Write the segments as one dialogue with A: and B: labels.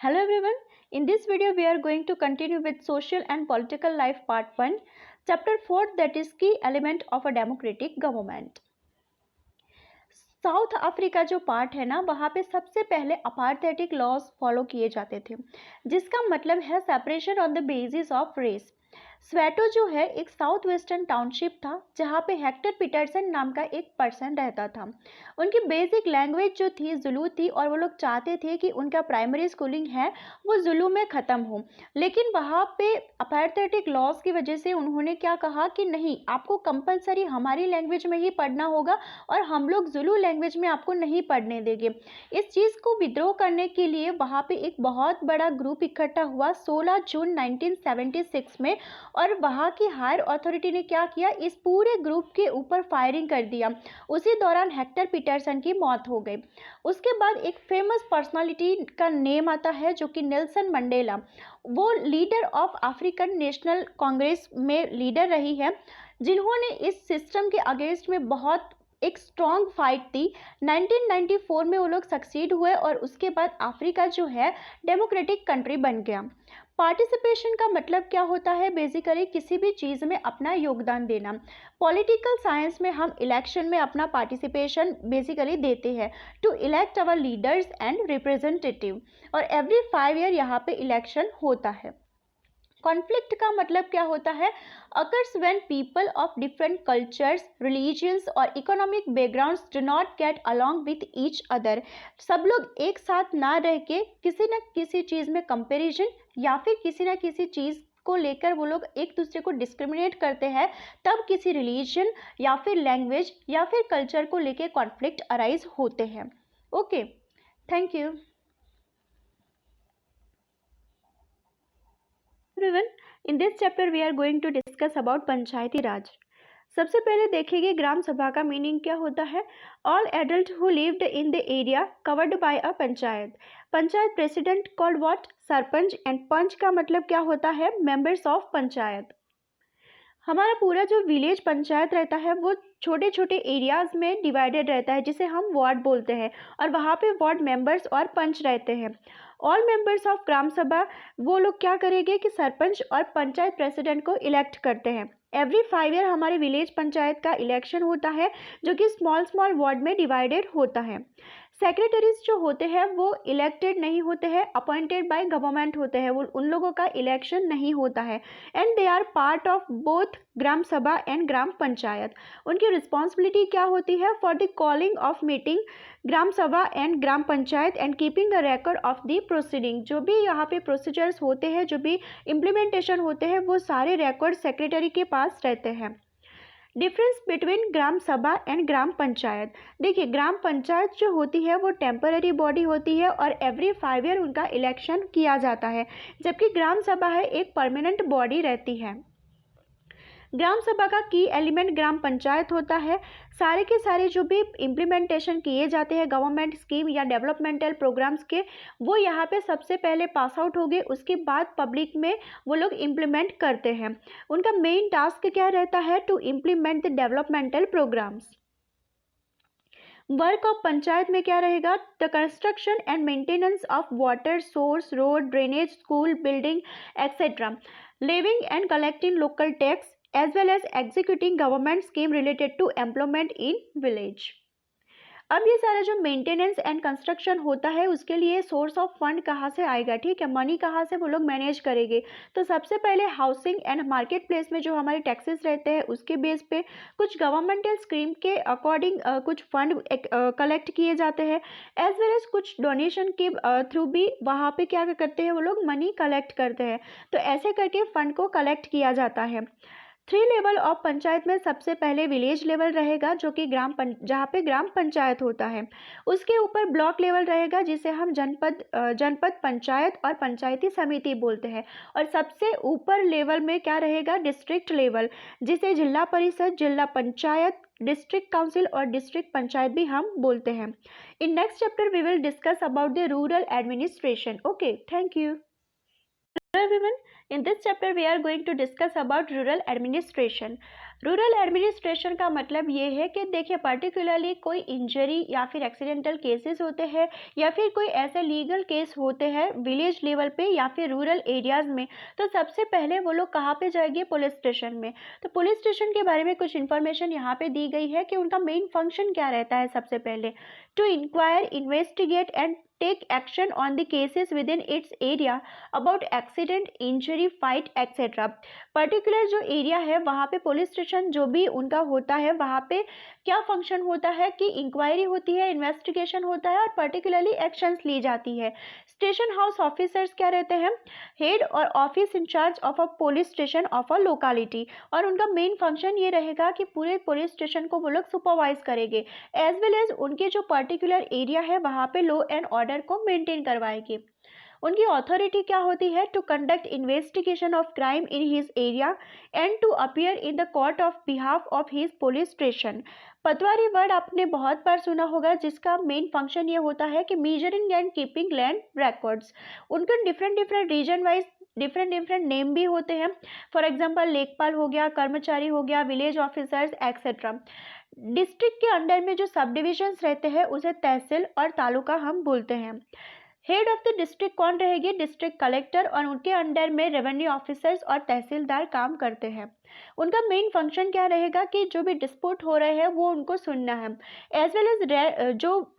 A: Hello everyone. In this video we are going to continue with social and political life part 1, chapter 4, that is key element of a democratic government. South Africa जो part है ना, वहाँ पे सबसे पहले अपार्थेटिक laws follow किए जाते थे, जिसका मतलब है separation on the basis of race. Soweto जो है एक साउथ वेस्टर्न टाउनशिप था, जहाँ पे हेक्टर पीटरसन नाम का एक पर्सन रहता था। उनकी बेसिक लैंग्वेज जो थी जुलू थी, और वो लोग चाहते थे कि उनका प्राइमरी स्कूलिंग है वो जुलू में ख़त्म हो। लेकिन वहाँ पे अपार्थेटिक लॉज की वजह से उन्होंने क्या कहा कि नहीं, आपको कंपलसरी हमारी लैंग्वेज में ही पढ़ना होगा और हम लोग जुलू लैंग्वेज में आपको नहीं पढ़ने देंगे। इस चीज़ को विद्रोह करने के लिए वहाँ पे एक बहुत बड़ा ग्रुप इकट्ठा हुआ 16 जून 1976 में, और वहाँ की हायर अथॉरिटी ने क्या किया, इस पूरे ग्रुप के ऊपर फायरिंग कर दिया। उसी दौरान हेक्टर पीटरसन की मौत हो गई। उसके बाद एक फेमस पर्सनालिटी का नेम आता है जो कि नेल्सन मंडेला। वो leader of African national Congress में लीडर रही है, जिन्होंने इस सिस्टम के अगेंस्ट में बहुत एक स्ट्रॉन्ग फाइट थी। 1994 में वो लोग सक्सीड हुए, और उसके बाद अफ्रीका जो है डेमोक्रेटिक कंट्री बन गया। पार्टिसिपेशन का मतलब क्या होता है, बेसिकली किसी भी चीज़ में अपना योगदान देना। पॉलिटिकल साइंस में हम इलेक्शन में अपना पार्टिसिपेशन बेसिकली देते हैं to elect our leaders and representative, और एवरी 5 ईयर यहाँ पे इलेक्शन होता है। कॉन्फ्लिक्ट का मतलब क्या होता है, occurs when people of different cultures, religions और economic backgrounds do not get along with each other. सब लोग एक साथ ना रह के किसी न किसी चीज़ में कंपैरिजन या फिर किसी न किसी चीज़ को लेकर वो लोग एक दूसरे को डिस्क्रिमिनेट करते हैं, तब किसी रिलीजन या फिर लैंग्वेज या फिर कल्चर को लेकर कॉन्फ्लिक्ट अराइज होते हैं। Okay, thank you everyone. In this chapter we are going to discuss about Panchayati Raj. सबसे पहले देखेंगे ग्राम सभा का मीनिंग क्या होता है। All adult who lived in the area covered by a panchayat. Panchayat president called what, sarpanch. And panch का मतलब क्या होता है, मेंबर्स ऑफ पंचायत। हमारा पूरा जो विलेज पंचायत रहता है वो छोटे छोटे एरियाज में डिवाइडेड रहता है, जिसे हम वार्ड बोलते हैं, और वहाँ पे वार्ड मेंबर्स और पंच रहते हैं। ऑल मेंबर्स ऑफ ग्राम सभा वो लोग क्या करेंगे कि सरपंच और पंचायत प्रेसिडेंट को इलेक्ट करते हैं। एवरी 5 ईयर हमारे विलेज पंचायत का इलेक्शन होता है, जो कि स्मॉल स्मॉल वार्ड में डिवाइडेड होता है। सेक्रेटरीज जो होते हैं वो इलेक्टेड नहीं होते हैं, अपॉइंटेड बाय गवर्नमेंट होते हैं, वो उन लोगों का इलेक्शन नहीं होता है। And they are part of both gram sabha and gram panchayat. उनकी रिस्पॉन्सिबिलिटी क्या होती है, for the calling of meeting gram sabha and gram panchayat and keeping the record of the proceeding. जो भी यहाँ पे प्रोसीजर्स होते हैं, जो भी इम्प्लीमेंटेशन होते हैं, वो सारे रिकॉर्ड सेक्रेटरी के पास रहते हैं। Difference between gram sabha and gram panchayat. देखिए, ग्राम पंचायत जो होती है वो टेम्पररी बॉडी होती है, और एवरी 5 ईयर उनका इलेक्शन किया जाता है, जबकि ग्राम सभा है एक परमानेंट बॉडी रहती है। ग्राम सभा का की एलिमेंट ग्राम पंचायत होता है। सारे के सारे जो भी इम्प्लीमेंटेशन किए जाते हैं गवर्नमेंट स्कीम या डेवलपमेंटल प्रोग्राम्स के, वो यहाँ पे सबसे पहले पास आउट हो गए, उसके बाद पब्लिक में वो लोग इम्प्लीमेंट करते हैं। उनका मेन टास्क क्या रहता है, to implement the developmental programmes. Work of panchayat में क्या रहेगा, the construction and maintenance of water source, road, drainage, school, building etcetera, levying and collecting local tax, as well as executing government scheme related to employment in village। अब ये सारा जो maintenance and construction होता है, उसके लिए source of fund कहाँ से आएगा, ठीक है, मनी कहाँ से वो लोग मैनेज करेंगे। तो सबसे पहले हाउसिंग एंड मार्केट प्लेस में जो हमारे टैक्सेस रहते हैं, उसके बेस पे कुछ गवर्नमेंटल स्कीम के अकॉर्डिंग कुछ फंड कलेक्ट किए जाते हैं, एज वेल एज कुछ डोनेशन के थ्रू भी वहाँ पे क्या करते हैं, वो लोग मनी कलेक्ट करते हैं। तो ऐसे करके फंड को कलेक्ट किया जाता है। 3 लेवल ऑफ पंचायत में सबसे पहले विलेज लेवल रहेगा, जो कि जहाँ पे ग्राम पंचायत होता है। उसके ऊपर ब्लॉक लेवल रहेगा, जिसे हम जनपद पंचायत और पंचायती समिति बोलते हैं। और सबसे ऊपर लेवल में क्या रहेगा, डिस्ट्रिक्ट लेवल, जिसे जिला परिषद, जिला पंचायत, डिस्ट्रिक्ट काउंसिल और डिस्ट्रिक्ट पंचायत भी हम बोलते हैं। In next chapter we will discuss about the rural administration. Okay, thank you everyone. In this chapter we are going to discuss about rural administration. Rural administration का मतलब ये है कि देखिए पर्टिकुलरली कोई इंजरी या फिर एक्सीडेंटल केसेस होते हैं या फिर कोई ऐसे लीगल केस होते हैं विलेज लेवल पे या फिर रूरल एरियाज़ में, तो सबसे पहले वो लोग कहाँ पे जाएंगे? पुलिस स्टेशन में। तो पुलिस स्टेशन के बारे में कुछ इन्फॉर्मेशन यहाँ पे दी गई है कि उनका मेन फंक्शन क्या रहता है। सबसे पहले to inquire, investigate and take action on the cases within its area about accident, injury, fight, etc. Particular जो एरिया है वहाँ पे पुलिस स्टेशन जो भी उनका होता है वहाँ पे क्या फंक्शन होता है कि इंक्वायरी होती है, इन्वेस्टिगेशन होता है और पर्टिकुलरली एक्शंस ली जाती है। स्टेशन हाउस ऑफिसर्स क्या रहते हैं? हेड और office in-charge of a police station of a locality, और उनका मेन फंक्शन ये रहेगा कि पूरे पुलिस स्टेशन को वो लोग सुपरवाइज करेंगे एज वेल एज उनके जो पर्टिकुलर एरिया है वहाँ पे लॉ एंड ऑर्डर को मेंटेन करवाएंगे। उनकी अथॉरिटी क्या होती है? To conduct investigation of crime in his area and to appear in the court of behalf of his police station. Patwari word आपने बहुत बार सुना होगा जिसका मेन फंक्शन ये होता है कि measuring and keeping land records. उनके different different region wise different different name भी होते हैं। फॉर एग्जांपल लेखपाल हो गया, कर्मचारी हो गया, विलेज ऑफिसर्स एक्सेट्रा। डिस्ट्रिक्ट के अंडर में जो सब डिविजन्स रहते हैं उसे तहसील और तालुका हम बोलते हैं। हेड ऑफ द डिस्ट्रिक्ट कौन रहेगी? डिस्ट्रिक्ट कलेक्टर, और उनके अंडर में रेवेन्यू ऑफिसर्स और तहसीलदार काम करते हैं। उनका मेन फंक्शन क्या रहेगा कि जो भी डिस्प्यूट हो रहे हैं वो उनको सुनना है, एज वेल एज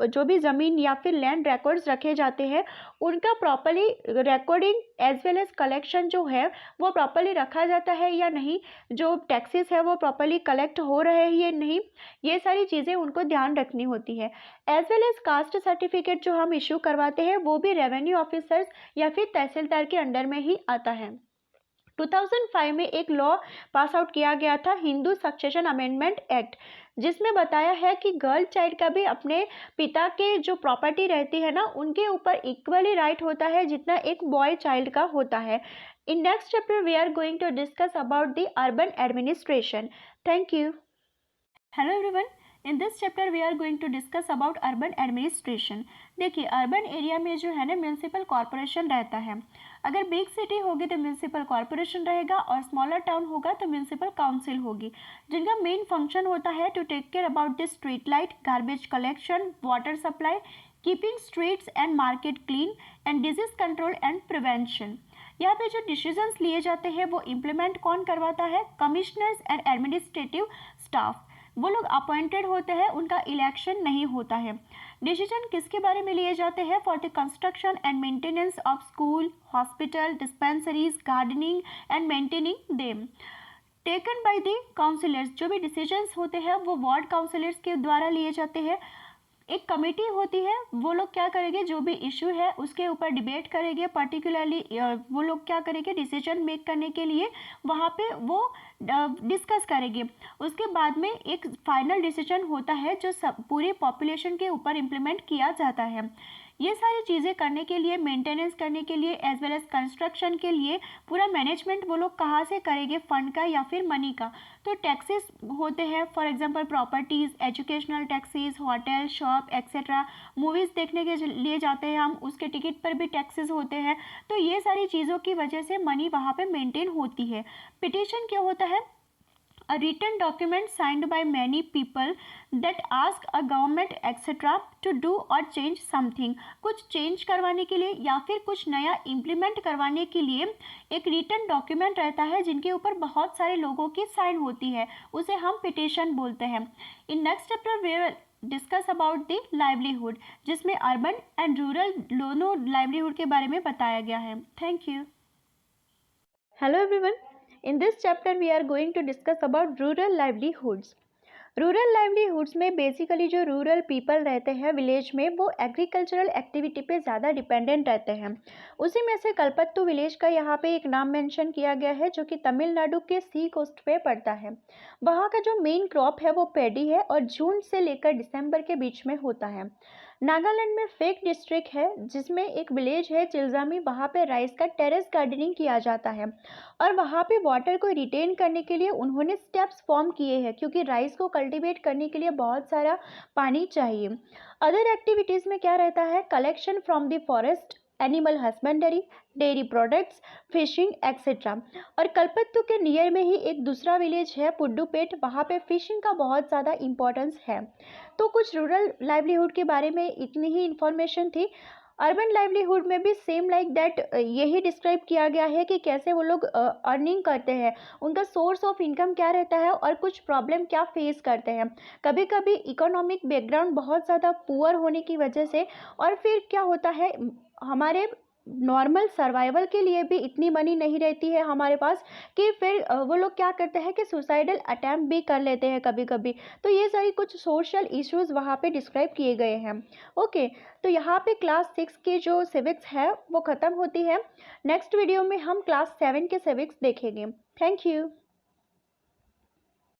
A: जो भी ज़मीन या फिर लैंड रिकॉर्ड्स रखे जाते हैं उनका properly recording as well as collection जो है वो प्रॉपरली रखा जाता है या नहीं, जो टैक्सेस है वो प्रॉपरली कलेक्ट हो रहे हैं या नहीं, ये सारी चीज़ें उनको ध्यान रखनी होती है। As well as caste certificate जो हम इशू करवाते हैं वो भी रेवेन्यू ऑफिसर्स या फिर तहसीलदार के अंडर में ही आता है। 2005 में एक लॉ पास आउट किया गया था, हिंदू सक्सेशन अमेंडमेंट एक्ट, जिसमें बताया है कि गर्ल चाइल्ड का भी अपने पिता के जो प्रॉपर्टी रहती है ना उनके ऊपर इक्वली राइट होता है जितना एक बॉय चाइल्ड का होता है। In next chapter we are going to discuss about the urban administration. Thank you. Hello everyone, in this chapter we are going to discuss about urban administration. देखिए urban area में जो है ना municipal corporation रहता है। अगर big city होगी तो म्यूनसिपल कॉरपोरेशन रहेगा और स्मॉलर टाउन होगा तो म्यूनसिपल काउंसिल होगी, जिनका मेन फंक्शन होता है to take care about the street light, garbage collection, water supply, keeping streets and market clean and disease control and prevention. यहाँ पे जो डिसीजंस लिए जाते हैं वो इम्प्लीमेंट कौन करवाता है? कमिश्नर्स एंड एडमिनिस्ट्रेटिव स्टाफ, वो लोग अपॉइंटेड होते हैं, उनका इलेक्शन नहीं होता है। डिसीजन किसके बारे में लिए जाते हैं? For the construction and maintenance of school, hospital, dispensaries, gardening and maintaining them, taken by the councillors. जो भी डिसीजंस होते हैं वो वार्ड काउंसिलर्स के द्वारा लिए जाते हैं। एक कमेटी होती है, वो लोग क्या करेंगे? जो भी इशू है उसके ऊपर डिबेट करेंगे, पर्टिकुलरली वो लोग क्या करेंगे? डिसीजन मेक करने के लिए वहाँ पे वो डिस्कस करेंगे। उसके बाद में एक फाइनल डिसीजन होता है जो सब पूरी पॉपुलेशन के ऊपर इम्प्लीमेंट किया जाता है। ये सारी चीज़ें करने के लिए, मेंटेनेंस करने के लिए एज वेल एज कंस्ट्रक्शन के लिए पूरा मैनेजमेंट वो लोग कहाँ से करेंगे? फंड का या फिर मनी का। तो टैक्सेस होते हैं, for example properties, educational taxes, hotel, shop etcetera. Movies देखने के लिए जाते हैं हम, उसके टिकट पर भी टैक्सेस होते हैं। तो ये सारी चीज़ों की वजह से मनी वहाँ पे मेंटेन होती है। पिटिशन क्या होता है? A written document signed by many people that ask a government etc. to do or change something। कुछ चेंज करवाने के लिए या फिर कुछ नया इम्प्लीमेंट करवाने के लिए एक रिटन डॉक्यूमेंट रहता है जिनके ऊपर बहुत सारे लोगों की साइन होती है, उसे हम पिटिशन बोलते हैं। In next chapter we will discuss about the livelihood, जिसमें अर्बन एंड रूरल दोनों लाइवलीहुड के बारे में बताया गया है। Thank you. Hello everyone, in this chapter we are going to discuss about rural livelihoods। Rural livelihoods में बेसिकली जो रूरल पीपल रहते हैं विलेज में वो एग्रीकल्चरल एक्टिविटी पे ज़्यादा डिपेंडेंट रहते हैं। उसी में से कल्पत्तू विलेज का यहाँ पे एक नाम मेंशन किया गया है जो कि तमिलनाडु के सी कोस्ट पे पड़ता है। वहाँ का जो मेन क्रॉप है वो पैडी है और जून से लेकर दिसंबर के बीच में होता है। नागालैंड में फेक डिस्ट्रिक्ट है जिसमें एक विलेज है चिलजामी, वहाँ पे राइस का टेरेस गार्डनिंग किया जाता है और वहाँ पे वाटर को रिटेन करने के लिए उन्होंने स्टेप्स फॉर्म किए हैं क्योंकि राइस को कल्टीवेट करने के लिए बहुत सारा पानी चाहिए। अदर एक्टिविटीज़ में क्या रहता है? Collection from the forest animal husbandry, dairy products, fishing etcetera. और कल्पतरू के नियर में ही एक दूसरा विलेज है पुडुपेट, वहाँ पे फिशिंग का बहुत ज़्यादा इम्पोर्टेंस है। तो कुछ रूरल लाइवलीहुड के बारे में इतनी ही इन्फॉर्मेशन थी। अर्बन लाइवलीहुड में भी सेम लाइक दैट यही डिस्क्राइब किया गया है कि कैसे वो लोग अर्निंग करते हैं, उनका सोर्स ऑफ इनकम क्या रहता है और कुछ प्रॉब्लम क्या फेस करते हैं। कभी कभी इकोनॉमिक बैकग्राउंड बहुत ज़्यादा पुअर होने की वजह से, और फिर क्या होता है, हमारे नॉर्मल सर्वाइवल के लिए भी इतनी मनी नहीं रहती है हमारे पास कि फिर वो लोग क्या करते हैं कि सुसाइडल अटैम्प्ट भी कर लेते हैं कभी कभी। तो ये सारी कुछ सोशल इश्यूज वहाँ पे डिस्क्राइब किए गए हैं। ओके, तो यहाँ पे क्लास 6 की जो सिविक्स है वो ख़त्म होती है। नेक्स्ट वीडियो में हम क्लास 7 के सिविक्स देखेंगे। Thank you.